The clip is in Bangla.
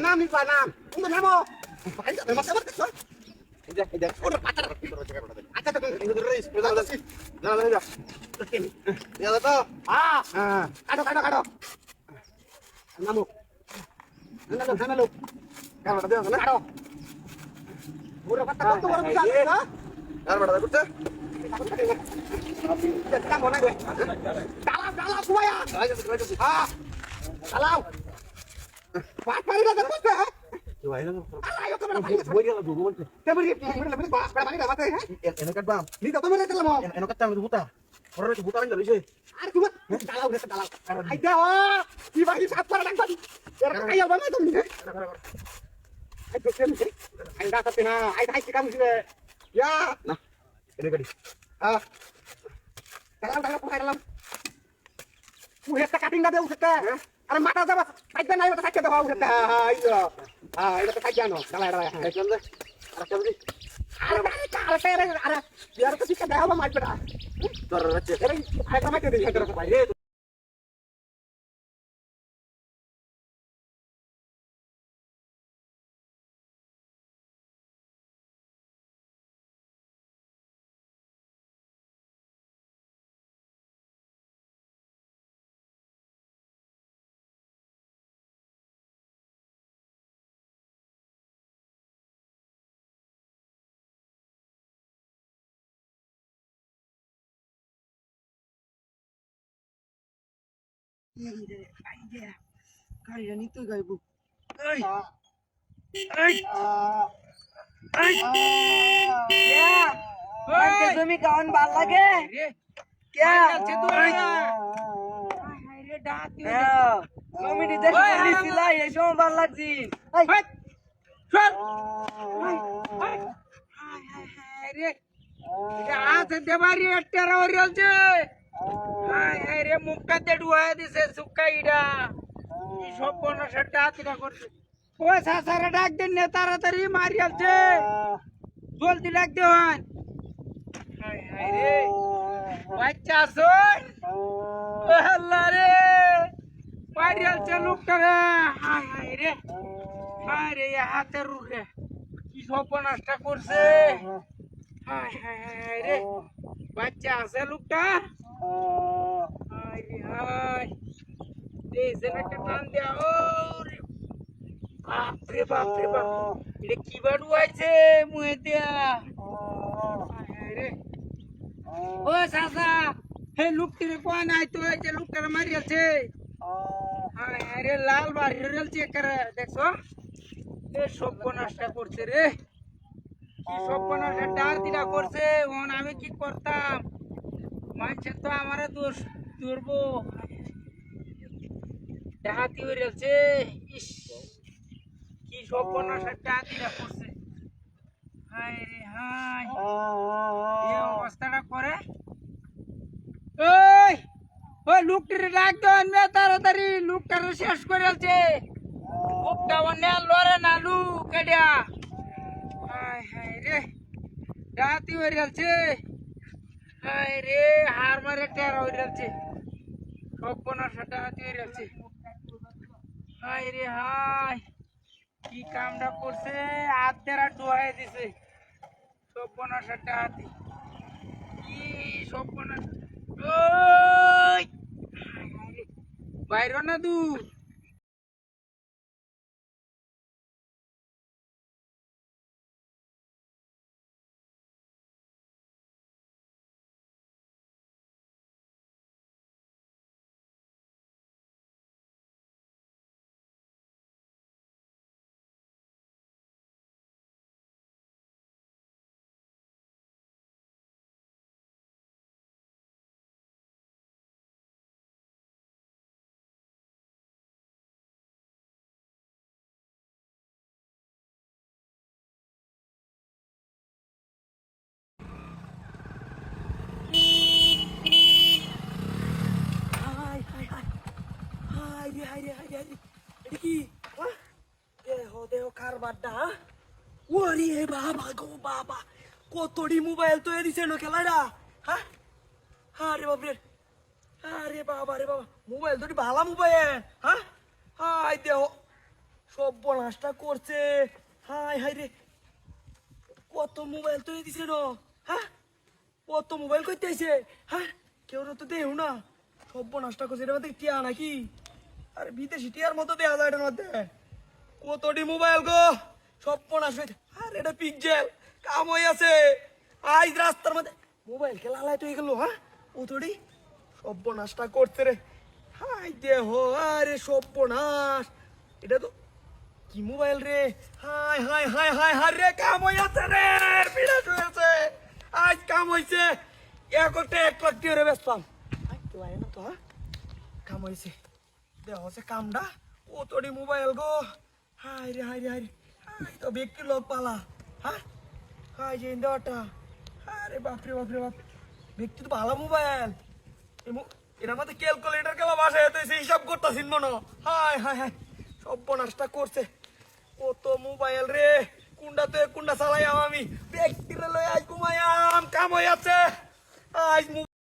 নাম নিবা নাম তুমি নামো আচ্ছা তো কাটো কাটো কাটো নামো নামো কাটো পুরো কথা কত বড় বুঝা না আর বড় করতে কাম না রে ডালা ডালা সুয়া হ্যাঁ ডালাও পাট পারি না দেখো হ্যাঁ কি ভাই না আয় তো বড় বড় দুগো বলতে তে বড় বড় বাস বড় পানি দাও হ্যাঁ এনে কাট বাম নি তো মেরে দিলাম এনে কাট আমি বুতা পরে বুতা রান দিছে আর তুমি ডালাও রে ডালাও আই দাও কি ভাই সাত পারা ডাক বাড়ি এর কাইয়া বামা তুমি আই তো কেন আই ডাকাতে না আই আই কি কাম দিছে ইয়া না এনে গাড়ি ডালাও ডালাও কোথায় ডালাও তুই একটা কাটিং না দে উঠতে আরে মাথা যাবা সাইডে নাই ওটা সাইডে দাও উঠতে আইয়ো এটা তো সাইডে আনো ডালা ডালা কেন দে আর কেন দি আরে আরে ইয়ার তো ঠিক দাও মার বেটা তোর রচ্ছে আরে আরে মাইতে দে তোর ভাই রে গাড়িটা নিতে গাইব তুমি কাউন ভাল লাগে কমিটি দেখছিল এই সময় ভাল লাগছি দেবারি টেরা হরিয়ালছে রে মুখটা ডুয়া দিছে সুক্কা ইডা কি সব বনসাটা হাতিটা করছে ও সাসারা ডাক দেন নে তাড়াতাড়ি মারিয়ালছে জলদি ডাক দেওয়ান হায় হায় রে বাচ্চা শোন ও আল্লাহ রে মারিয়ালছে লোকটা রে হায় হায় রে হাতের রুখে কি সব বনসটা করছে হায় হায় হায় রে বাচ্চা আছে লোকটা হায় রে হায় দেশের একটা টান দেয়া ও রে বাপরে বাপরে বাপ এটা কি বাড়ু আছে মুহে দেয়া হায় রে ও সাসা হে লোকটিরে কোয়া নাই তো এই যে লোকটারে মারি আছে হায় হায় রে লাল বাড়ি রেলছে করে দেখছো এ সব নষ্ট করছে রে কি সব নষ্ট ডার দিনা করছে ওন আমি কি করতাম মানুষের তো আমারে দোষ ধরবো ডাহাতি হয়ে রয়েছে ইস কি সব নষ্ট ডাহাতিটা করছে হায় রে হায় এই অবস্থাটা করে ওই ওই লোকটিরে ডাক দেন মে তাড়াতাড়ি লোকটারে শেষ করে আছে লোকটা অন্য লড়ে না লুক এটা হায় হায় রে ডাহাতি হয়ে রয়েছে হায় রে হার মারে টেরা হয়ে রয়েছে সব সাথে হাতি হয়ে রয়েছে হায় রে হায় কি কামটা করছে হাত তেরা ডুয়াই দিছে সব সাথে হাতি কি সব বাইর না দু এটা কি হ্যাঁ দেহ দেহ কারবারটা হ্যাঁ ওরে বাবা গো বাবা কতটি মোবাইল তো দিছে না খেলাটা হ্যাঁ আরে বাপরে আরে বাবা রে বাবা মোবাইল তো ভালো মোবাইল হ্যাঁ হাই দেহ সব বনাসটা করছে হাই হাই রে কত মোবাইল তো দিছে না হ্যাঁ কত মোবাইল করতে আইছে হ্যাঁ কেউ তো দেও না সব বনাসটা করছে এটা মধ্যে টিয়া নাকি আরে বিদেশি টিয়ার মতো দেওয়া যায় এটার মধ্যে কতটি মোবাইল গো সব বনাস হয়েছে আর এটা পিকজেল কাম হয়ে আছে আজ রাস্তার মধ্যে মোবাইল খেলা লাই তো গেল হ্যাঁ কতটি সব বনাসটা করছে রে হাই দেহ আরে সব বনাস এটা তো কি মোবাইল রে high high high high high রে কাম হয়ে আছে রে বিরাট হয়েছে আজ কাম হয়েছে একটা 1 লাখ টাকা বেশ পাম তো আয় না তো হ্যাঁ কাম হয়েছে দেওয়া হচ্ছে কামটা কতটি মোবাইল গো হাই রে হাই রে হাই রে হাই তো ব্যক্তি লোক পালা হ্যাঁ হাই যে দেওয়াটা আরে বাপরে বাপরে বাপ ব্যক্তি তো ভালো মোবাইল এটার মধ্যে ক্যালকুলেটার খেলা বাসায় হতেছে হিসাব করতেছিন মনে হাই হাই হাই সব বনাসটা করছে কত মোবাইল রে কুন্ডা চালাই আমি ব্যক্তিরা লই আজ ঘুমায়াম কাম হয়ে আছে আজ